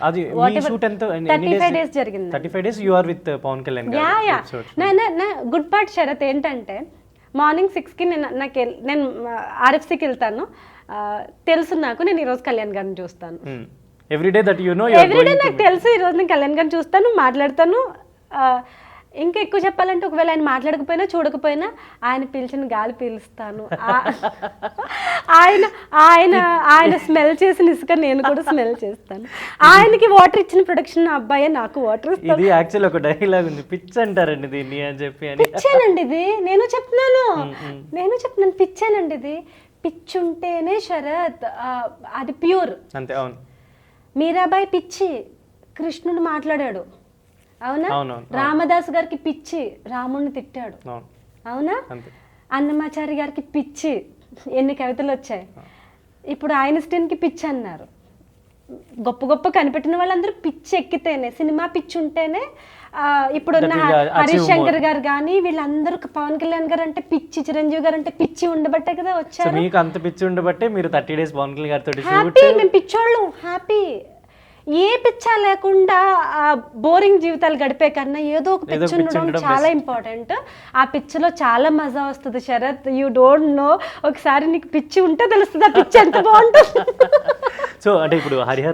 అది మీ షూట్ ఎంత 35 days జరిగింది. 35 days you are with Pawan Kalyan యా గారు. నా గుడ్ పార్ట్ శరత్ ఏంటంటే మార్నింగ్ 6కి నేను ఆర్ఎఫ్సికి వెళ్తాను, తెలుసు నాకు, నేను ఈరోజు కళ్యాణ్ గారిని చూస్తాను. Everyday that you know everyday నాకు తెలుసు ఈరోజు నేను కళ్యాణ్ గారిని చూస్తాను, మాట్లాడతాను. ఇంకా ఎక్కువ చెప్పాలంటే ఒకవేళ ఆయన మాట్లాడకపోయినా చూడకపోయినా ఆయన పీల్చిన గాలి పీలుస్తాను. ఆయన ఆయన ఆయన స్మెల్ చేసిన ఇసుక నేను కూడా స్మెల్ చేస్తాను. ఆయనకి వాటర్ ఇచ్చిన ప్రొడక్షన్ అబ్బాయి నాకు వాటర్ ఇస్తాను. ఇది యాక్చువల్ ఒక డైలాగ్ ఉంది, పిచ్ అంటారండి దీన్ని అని చెప్పి. అని పిచ్చానండి ఇది, నేను చెప్తున్నాను పిచ్చానండి ఇది. పిచ్ ఉంటేనే శరత్ అది ప్యూర్ అంతే. అవును, మీరాబాయి పిచ్చి కృష్ణుడు మాట్లాడాడు, అవునా? రామదాస్ గారికి పిచ్చి రాముడిని తిట్టాడు, అవునా? అన్నమాచారి గారికి పిచ్చి ఎన్ని కవితలు వచ్చాయి. ఇప్పుడు ఐన్స్టీన్కి పిచ్చి అన్నారు. గొప్ప గొప్ప కనిపెట్టిన వాళ్ళందరూ పిచ్చి ఎక్కితేనే, సినిమా పిచ్చి ఉంటేనే. ఇప్పుడున్న హరీష్ శంకర్ గారు కానీ వీళ్ళందరూ, పవన్ కళ్యాణ్ గారు అంటే పిచ్చి, చిరంజీవి గారు అంటే పిచ్చి ఉండబట్టే కదా వచ్చారు. మీకు అంత పిచ్చి ఉండబట్టే మీరు 30 days పవన్ కళ్యాణ్ గారితో హ్యాపీ. మేము పిచ్చోళ్ళు హ్యాపీ. ఏ పిచ్చా లేకుండా బోరింగ్ జీవితాలు గడిపే కన్నా ఏదో ఒక పిచ్చి ఉండడం చాలా ఇంపార్టెంట్. ఆ పిచ్చిలో చాలా మజా వస్తుంది శరత్, యూ డోంట్ నో. ఒకసారి నీకు పిచ్చి ఉంటే తెలుస్తుంది ఆ పిచ్చి ఎంత బాగుంటుంది. సో అంటే ఇప్పుడు హరిహర